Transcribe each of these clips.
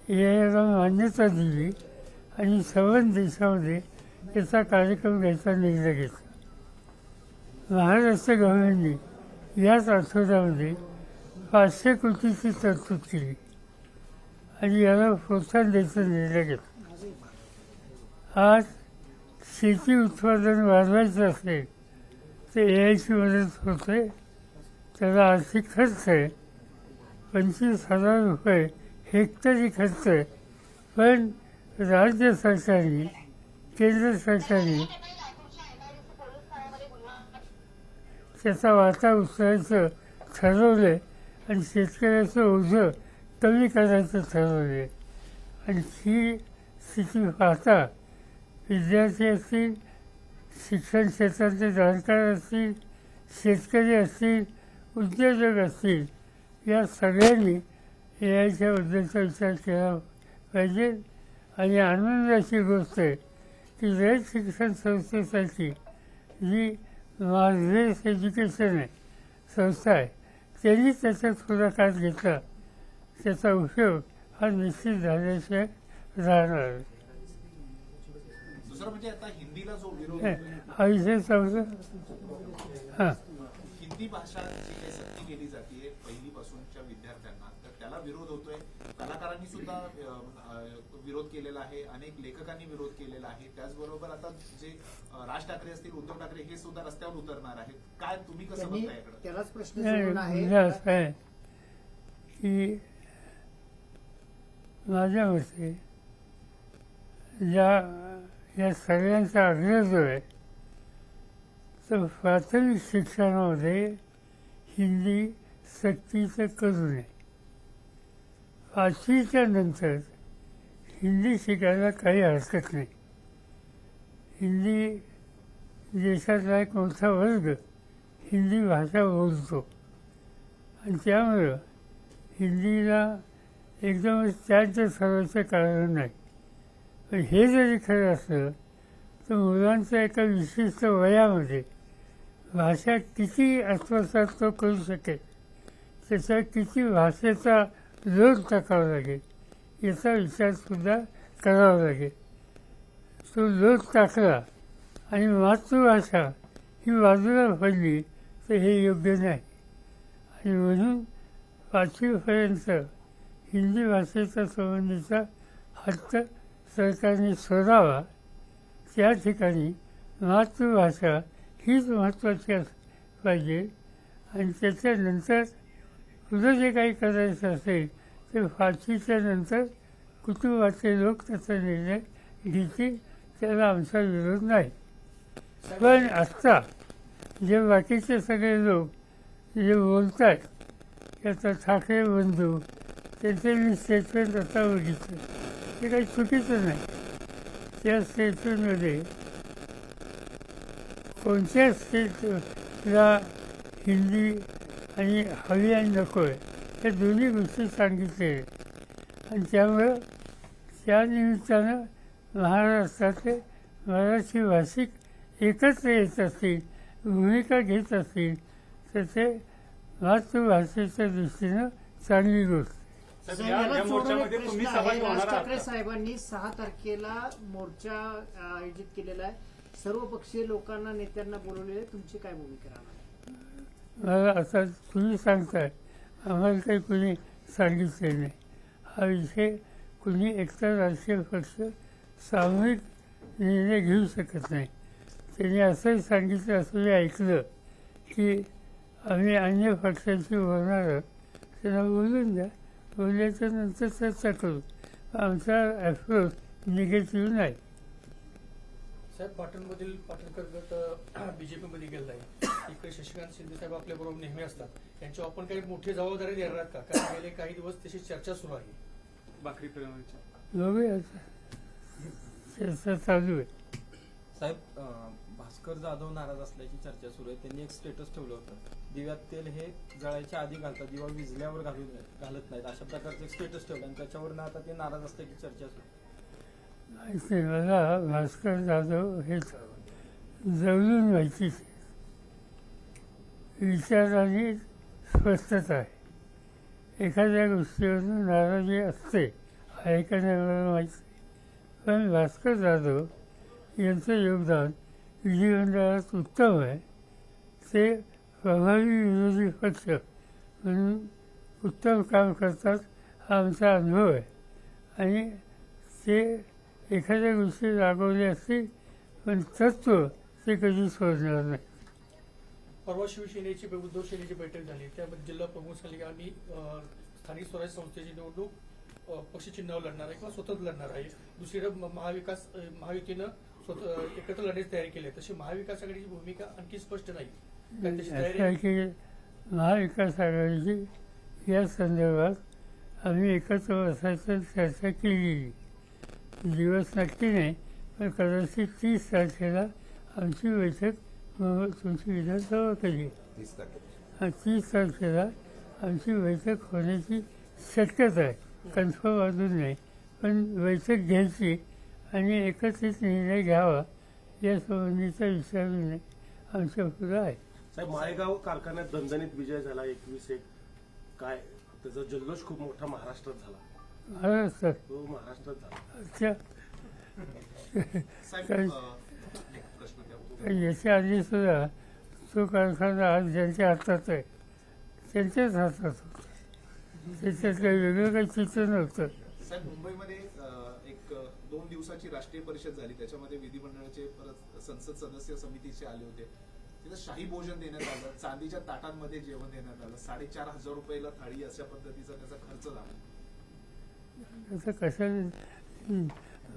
याला मान्यता दिली आणि संबंध देशामध्ये याचा कार्यक्रम घ्यायचा निर्णय घेतला. महाराष्ट्र गव्हर्नमेंटने याच आठवड्यामध्ये 500 कोटीची तरतूद केली आणि याला प्रोत्साहन द्यायचा निर्णय घेतला. आज शेती उत्पादन वाढवायचं असेल तर AIची मदत होते. त्याला आर्थिक खर्च आहे, 25,000 रुपये हेक्टरी खर्च आहे. पण राज्य सरकारने, केंद्र सरकारने त्याचा वाटा उचलायचं ठरवलं आणि शेतकऱ्याचं ओझं कमी करायचं ठरवलं. आणि ही स्थिती पाहता विद्यार्थी असतील, शिक्षण क्षेत्राचे जाणकार असतील, शेतकरी असतील, उद्योजक असतील, या सगळ्यांनी AIच्या बद्दलचा विचार केला पाहिजे. आणि आनंदाची गोष्ट आहे की रयत शिक्षण संस्थेसाठी जी मार्गदर्शक एज्युकेशन आहे संस्था आहे, त्यांनी त्याचा पुढाकार घेतला. त्याचा उपयोग हा निश्चित झाल्याशिवाय राहणार. दुसरं म्हणजे आता हिंदीला जो विरोध हा विषय सांगतो. हां, हिंदी भाषा जी काही सक्ती केली जाते पहिलीपासूनच्या विद्यार्थ्यांना, तर त्याला विरोध होतोय. कलाकारांनी सुद्धा विरोध केलेला आहे, अनेक लेखकांनी विरोध केलेला आहे. त्याचबरोबर आता जे राज ठाकरे असतील, उद्धव ठाकरे हे सुद्धा रस्त्यावर उतरणार आहेत. काय तुम्ही कसं बघताय याकडे? त्यालाच प्रश्न आहे असं आहे की माझ्या मते या सगळ्यांचा आग्रह जो आहे तर प्राथमिक शिक्षणामध्ये हिंदी सक्तीचं करू नये. 5वीच्या नंतर हिंदी शिकायला काही हरकत नाही. हिंदी देशातला एक मोठा वर्ग हिंदी भाषा बोलतो आणि त्यामुळं हिंदीला एकदमच त्यांचं सर्वांचं कारण नाही. पण हे जरी खरं असलं तर मुलांच्या एका विशिष्ट वयामध्ये भाषा किती आत्मसात तो करू शकेल, त्याचा किती भाषेचा लोट टाकावा लागेल याचा विचारसुद्धा करावा लागेल. तो लोट टाकला आणि मातृभाषा ही बाजूला पडली तर हे योग्य नाही. आणि म्हणून 5वीपर्यंत हिंदी भाषेचा संबंधीचा हट्ट सरकारने सोडावा. त्या ठिकाणी मातृभाषा हीच महत्त्वाची पाहिजे. आणि त्याच्यानंतर पुढं जे काही करायचं असेल ते 5वीच्या नंतर कुटुंबाचे लोक त्याचा निर्णय घेतील. त्याला आमचा विरोध नाही. पण आत्ता जे बाकीचे सगळे लोक जे बोलत आहेत की आता ठाकरे बंधू त्याचे मी स्टेटमेंट आता बघितलं, ते काही चुकीचं नाही. त्या स्टेटमेंटमध्ये कोणत्या स्टेटला हिंदी आणि हवी आणि नको आहे या दोन्ही गोष्टी सांगितले. आणि त्यामुळं त्या निमित्तानं महाराष्ट्रातले मराठी भाषिक एकत्र येत असतील, भूमिका घेत असतील तर ते मातृभाषेच्या दृष्टीनं चांगली गोष्ट. राज ठाकरे साहेबांनी 6 तारखेला मोर्चा आयोजित केलेला आहे. सर्वपक्षीय लोकांना, नेत्यांना बोलवलेले. तुमची काय भूमिका राहणार? मला आता तुम्ही सांगताय, आम्हाला काही कुणी सांगितले नाही. हा विषय कुणी एकटा राजकीय पक्ष सामूहिक निर्णय घेऊ शकत नाही. त्यांनी असंही सांगितलं, असं मी ऐकलं की आम्ही अन्य पक्षांशी बोलणार आहोत, त्यांना बोलून द्या, बोलल्याच्या नंतर चर्चा करू. आमचा अप्रोच निगेटिव्ह नाही. साहेब, पाटणमधील पाटणकर गट BJPमध्ये गेलेला आहे. इकडे शशिकांत शिंदे साहेब आपल्याबरोबर नेहमी असतात. त्यांच्यावर आपण काही मोठी जबाबदारी देणार आहात का? कारण गेले काही दिवस तशी चर्चा सुरू आहे. भाकरी फिरवण्याची बघूया, चर्चा चालू आहे. साहेब, भास्कर जाधव नाराज असल्याची चर्चा सुरू आहे. त्यांनी एक स्टेटस ठेवलं होतं, दिव्यात तेल हे जळायच्या आधी घालतात, दिवा विजल्यावर घालत नाहीत, अशा प्रकारचं एक स्टेटस ठेवलं आणि त्याच्यावरनं आता ते नाराज असल्याची चर्चा सुरू आहे. माहिती मला भास्कर जाधव हे जवळून माहिती विचाराने स्पष्टता आहे. एखाद्या गोष्टीवरून नाराजी असते, हा आहे का नाही मला माहीत नाही. पण भास्कर जाधव यांचं योगदान विधिमंडळात उत्तम आहे. ते प्रभावी विरोधी पक्ष म्हणून उत्तम काम करतात हा आमचा अनुभव आहे. आणि ते एखाद्या गोष्टी राबवली असतील पण तत्त्व ते कधी सोडणार नाही. परवा शिवसेनेची उद्धव सेनेची बैठक झाली, त्यामध्ये जिल्हा प्रमुख सांगले की आम्ही स्थानिक स्वराज्य संस्थेची निवडणूक पक्षचिन्हावर लढणार आहे किंवा स्वतंत्र लढणार आहे. दुसरीकडे महायुतीनं एकत्र लढण्याची तयारी केली आहे. तशी महाविकास आघाडीची भूमिका आणखी स्पष्ट नाही. काय त्याची तयारी असं आहे की महाविकास आघाडीची या संदर्भात आम्ही एकत्र बसायची चर्चा केलेली. दिवस नक्की नाही, पण कदाचित 30 तारखेला आमची बैठक तुमची विधानसभा कधी 30 तारखेला आमची बैठक होण्याची शक्यता आहे. कन्फर्म अजून नाही, पण बैठक घ्यायची आणि एकत्रित निर्णय घ्यावा यासंबंधीचा विचार आमच्या पुढे आहे. साहेब, माळेगाव कारखान्यात दणदणीत विजय झाला 21-1. काय त्याचा जल्लोष खूप मोठा महाराष्ट्रात झाला. महाराष्ट्रात तो महाराष्ट्रात झाला. अच्छा. साहेब काय- एक प्रश्न द्या. याच्या आधी सुद्धा तो कारखाना आज ज्यांच्या हातात आहे त्यांच्याच हातात होता. त्याच्यात काही वेगळं काही चित्र नव्हतं. साहेब, मुंबईमध्ये एक 2 दिवसाची राष्ट्रीय परिषद झाली. त्याच्यामध्ये विधिमंडळाचे परत संसद सदस्य समितीचे आले होते. तिथं शाही भोजन देण्यात आलं, चांदीच्या ताटांमध्ये जेवण देण्यात आलं. 4,500 रुपयाला थाळी अशा पद्धतीचा त्याचा खर्च झाला. असं कशाने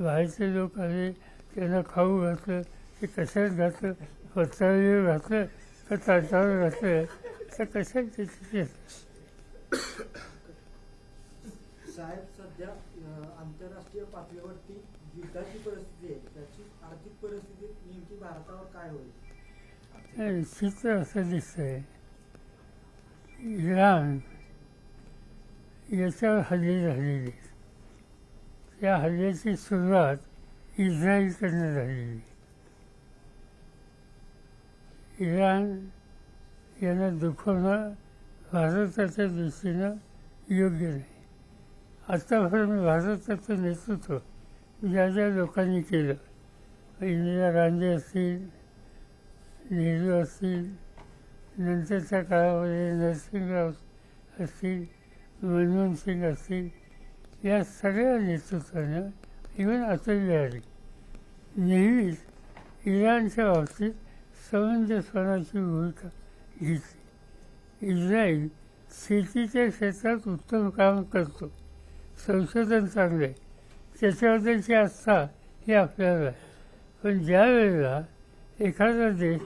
बाहेरचे लोक आले त्यांना खाऊ घातलं, ते कशात घातलं, पत्रावळीवर घातलं का ताटावर घातलं, तर कशात त्याची साहेब, सध्या आंतरराष्ट्रीय पातळीवरती युद्धाची परिस्थिती आहे. त्याची आर्थिक परिस्थिती नेमकी भारतावर काय होईल? चित्र असं दिसतंय इराण याच्यावर हल्ले झालेले. त्या हल्ल्याची सुरुवात इस्रायलकडनं झालेली. इराण यांना दुखवणं भारताच्या दृष्टीनं योग्य नाही. आत्तापर्यंत भारताचं नेतृत्व ज्या ज्या लोकांनी केलं, इंदिरा गांधी असतील, नेहरू असतील, नंतरच्या काळामध्ये नरसिंहराव असतील, मनमोहन सिंग असतील, या सगळ्या नेतृत्वानं इव्हन अटल बिहारी नेहमीच इराणच्या बाबतीत समंजसपणाची भूमिका घेतली. इस्रायल शेतीच्या क्षेत्रात उत्तम काम करतो, संशोधन चांगलं आहे, त्याच्याबद्दलची आस्था ही आपल्याला आहे. पण ज्या वेळेला एखादा देश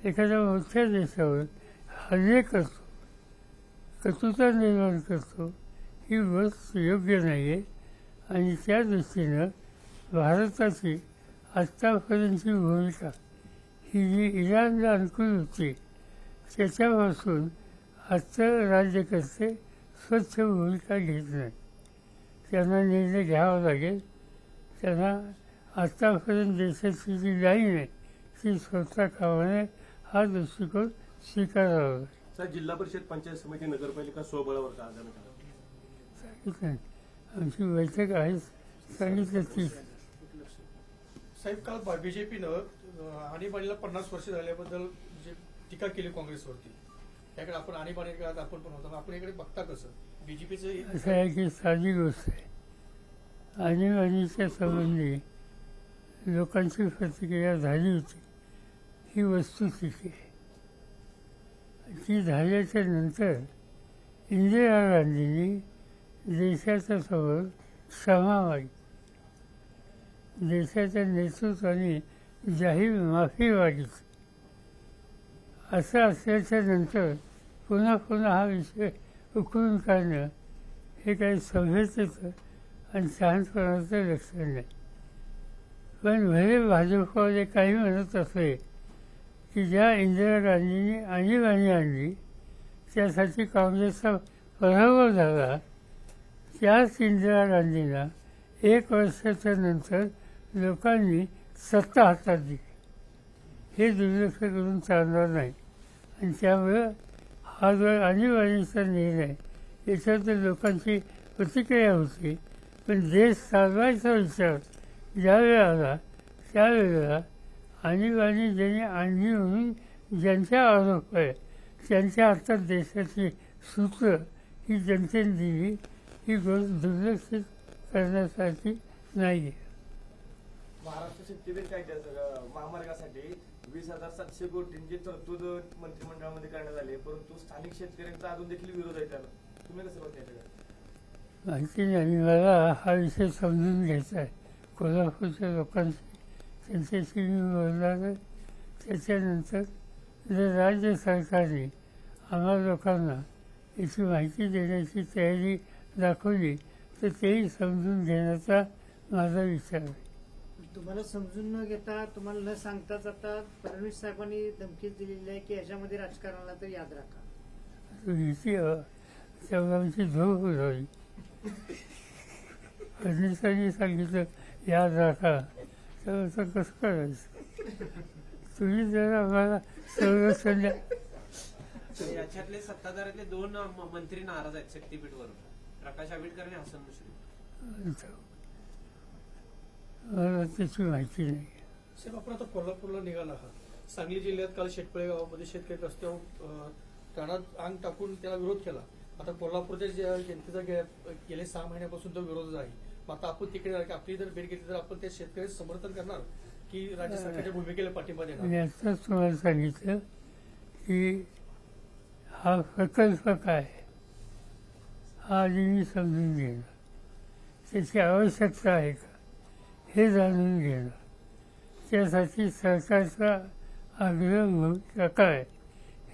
एखाद्या मोठ्या देशावर हल्ले करतो, कटुता निर्माण करतो, ही गोष्ट योग्य नाही आहे. आणि त्या दृष्टीनं भारताची आत्तापर्यंतची भूमिका ही जी इराणला अनुकूल होती त्याच्यापासून आजचं राज्यकर्ते स्वच्छ भूमिका घेत नाही. त्यांना निर्णय घ्यावा लागेल. त्यांना आत्तापर्यंत देशाची जी लाईन आहे ती स्वतः कामा नये हा दृष्टिकोन स्वीकारावा लागेल. साहेब, जिल्हा परिषद, पंचायत समिती, नगरपालिका स्वबळावर का आंदोलन करा? सांगितलं आमची बैठक आहे, सांगितलं ती. साहेब, काल बीजेपीनं आणीबाणीला 50 वर्ष झाल्याबद्दल जे टीका केली काँग्रेसवरती, त्याकडे आपण आणीबाणी काळात आपण पण होतो, आपण इकडे बघता कसं बीजेपीचं असं आहे की साधी गोष्ट आहे. आणीबाणीच्या संबंधी लोकांची प्रतिक्रिया झाली होती, ही वस्तुस्थिती आहे. ती झाल्याच्या नंतर इंदिरा गांधींनी देशाच्या समोर क्षमा मागितली. देशाच्या नेतृत्वाने जाहीर माफी मागितली. असं असल्याच्या नंतर पुन्हा पुन्हा हा विषय उकळून काढणं हे काही सभ्यतेचं आणि शहाणपणाचं लक्षण नाही. पण भले भाजपमध्ये काही म्हणत असले की ज्या इंदिरा गांधींनी आणीबाणी आणली त्यासाठी काँग्रेसचा पराभव झाला, त्याच इंदिरा गांधींना 1 वर्षाच्या नंतर लोकांनी सत्ता हातात दिली. हे दुर्लक्ष करून चालणार नाही. आणि त्यामुळं हा जो आणीबाणीचा निर्णय याच्यात लोकांची प्रतिक्रिया होती, पण देश चालवायचा विचार ज्यावेळेला आला त्यावेळेला आणीबाणी ज्यांनी आणली म्हणून ज्यांच्या आरोप आहे त्यांच्या हातात देशाची सूत्र ही जनतेने दिली, ही गोष्ट दुर्लक्षित करण्यासाठी नाही आहे. महाराष्ट्र शक्तीपीठ कायद्याचं महामार्गासाठी 20,700 कोटींची तरतूद मंत्रिमंडळामध्ये करण्यात आली आहे, परंतु स्थानिक शेतकऱ्यांचा अजून देखील विरोध आहे त्याला. तुम्ही कसं बघताय त्याला? माहिती नाही, मला हा विषय समजून घ्यायचा आहे. कोल्हापूरच्या लोकांशी त्यांच्याशी मी बोलणार आहे. त्याच्यानंतर जर राज्य सरकारने आम्हा लोकांना याची माहिती देण्याची तयारी दाखवली तर तेही समजून घेण्याचा माझा विचार आहे. तुम्हाला समजून न घेता, तुम्हाला न सांगताच आता फडणवीस साहेबांनी धमकीच दिलेली आहे की याच्यामध्ये राजकारणाला तर याद राखा. हिची तेव्हा आमची झोप उडवली. फडणवीसांनी सांगितलं याद राखा, तेव्हा तर कसं करायचं? तुम्ही जरा आम्हाला संरक्षण द्या. याच्यातले सत्ताधाऱ्यातले 2 मंत्री नाराज आहेत शक्तीपीठवरून, प्रकाश आंबेडकर आणि हसन मुश्रीफ. मला त्याची माहिती नाही. साहेब, आपण आता कोल्हापूरला निघाला आहात. सांगली जिल्ह्यात काल शेटपळे गावामध्ये शेतकरी रस्त्यावर प्राणात अंग टाकून त्याला विरोध केला. आता कोल्हापूरच्या जनतेचा गेले 6 महिन्यापासून तो विरोध आहे. मग आता आपण तिकडे आपली जर भेट घेतली तर आपण त्या शेतकऱ्याचं समर्थन करणार की राज्य सरकारच्या भूमिकेला पाठिंबा देणार? मी आत्ताच तुम्हाला सांगितलं की हा प्रकल्प काय हा आधी मी समजून घेणार, त्याची आवश्यकता आहे का हे जाणून घेणार, त्यासाठी सरकारचा आग्रह भूमिका काय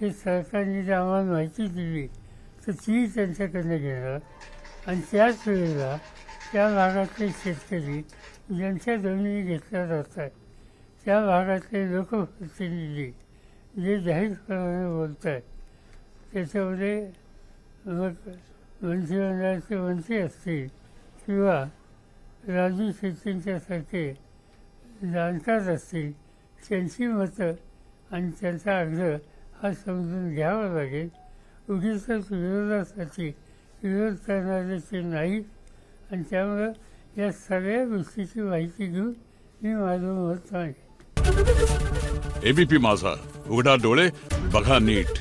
हे सरकारने जर आम्हाला माहिती दिली तर ती त्यांच्याकडनं घेणार. आणि त्याच वेळेला त्या भागातले शेतकरी ज्यांच्या जमिनी घेतल्या जातात त्या भागातले लोकप्रतिनिधी जे जाहीरपणाने बोलत आहेत त्याच्यामध्ये मग मंत्रिमंडळाचे मंत्री असतील किंवा राजू शेट्टींच्यासारखे जाणकार असतील त्यांची मतं आणि त्यांचा आग्रह हा समजून घ्यावा लागेल. उगीच विरोधासाठी विरोध करणारे ते नाहीत. आणि त्यामुळं या सगळ्या गोष्टीची माहिती घेऊन मी माझं मत मांडेन. एबीपी माझा, उघडा डोळे बघा नीट.